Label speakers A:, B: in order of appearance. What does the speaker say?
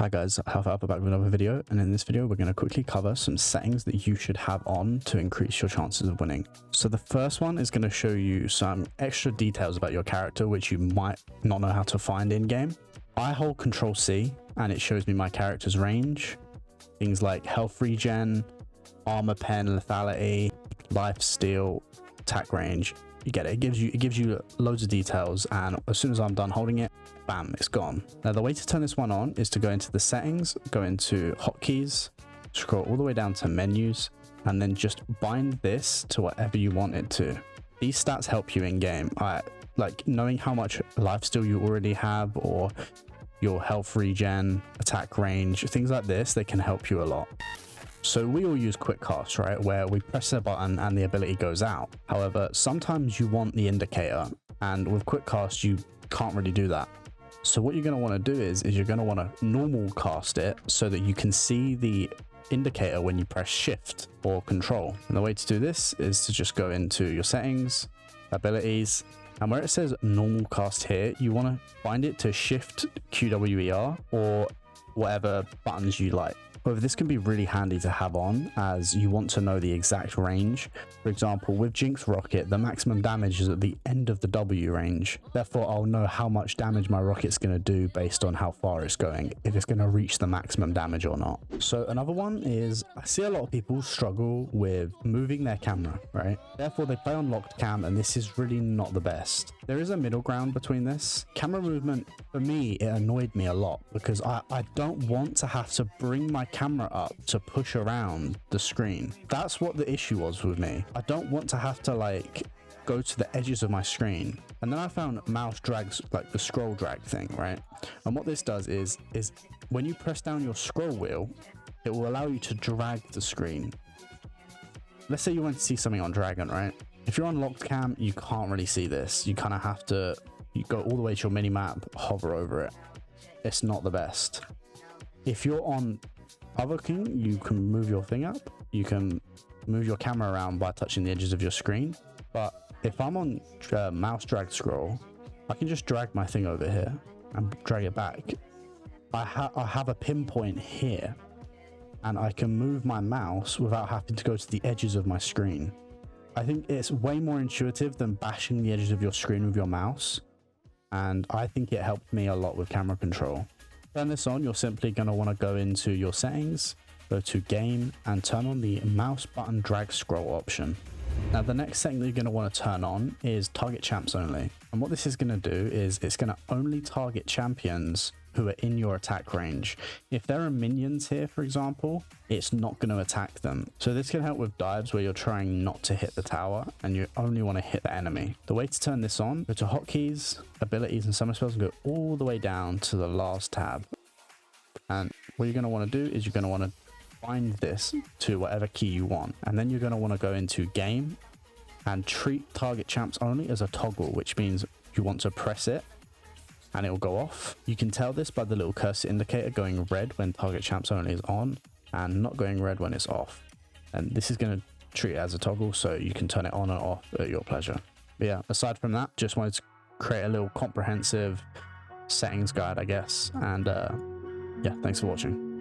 A: Hi guys, Alpha back with another video, and in this video we're going to quickly cover some settings that you should have on to increase your chances of winning. So the first one is going to show you some extra details about your character which you might not know how to find in game. I hold Control C and it shows me my character's range, things like health regen, armor pen, lethality, life steal, attack range. You get it. It gives you loads of details, and as soon as I'm done holding it, bam, it's gone. Now the way to turn this one on is to go into the settings, go into hotkeys, scroll all the way down to menus, and then just bind this to whatever you want it to. These stats help you in game. Like knowing how much lifesteal you already have, or your health regen, attack range, things like this, they can help you a lot. So we all use quick cast, right, where we press a button and the ability goes out. However, sometimes you want the indicator, and with quick cast you can't really do that. So what you're going to want to do is you're going to want to normal cast it so that you can see the indicator when you press shift or control. And the way to do this is to just go into your settings, abilities, and where it says normal cast here, you want to find it to shift QWER or whatever buttons you like. However, this can be really handy to have on as you want to know the exact range. For example, with Jinx Rocket, the maximum damage is at the end of the W range. Therefore, I'll know how much damage my rocket's going to do based on how far it's going, if it's going to reach the maximum damage or not. So another one is, I see a lot of people struggle with moving their camera, right? Therefore, they play on locked cam, and this is really not the best. There is a middle ground between this. Camera movement, for me, it annoyed me a lot because I don't want to have to bring my camera up to push around the screen. That's what the issue was with me. I don't want to have to like go to the edges of my screen. And then I found mouse drags, like the scroll drag thing, right? And what this does is when you press down your scroll wheel, it will allow you to drag the screen. Let's say you want to see something on Dragon, right? If you're on locked cam, you can't really see this. You kind of have to, you go all the way to your mini map, hover over it. It's not the best. If you're on other king, you can move your thing up. You can move your camera around by touching the edges of your screen. But if I'm on mouse drag scroll, I can just drag my thing over here and drag it back. I have a pinpoint here, and I can move my mouse without having to go to the edges of my screen. I think it's way more intuitive than bashing the edges of your screen with your mouse, and I think it helped me a lot with camera control. Turn this on, you're simply going to want to go into your settings, go to game, and turn on the mouse button drag scroll option. Now the next setting that you're going to want to turn on is target champs only. And what this is going to do is it's going to only target champions who are in your attack range. If there are minions here, for example, it's not going to attack them. So this can help with dives where you're trying not to hit the tower and you only want to hit the enemy. The way to turn this on, go to hotkeys, abilities, and summon spells, and go all the way down to the last tab. And what you're going to want to do is you're going to want to bind this to whatever key you want. And then you're going to want to go into game and treat target champs only as a toggle, which means you want to press it and it will go off. You can tell this by the little cursor indicator going red when target champs only is on and not going red when it's off. And this is going to treat it as a toggle so you can turn it on and off at your pleasure. But yeah, aside from that, just wanted to create a little comprehensive settings guide, I guess. And yeah, thanks for watching.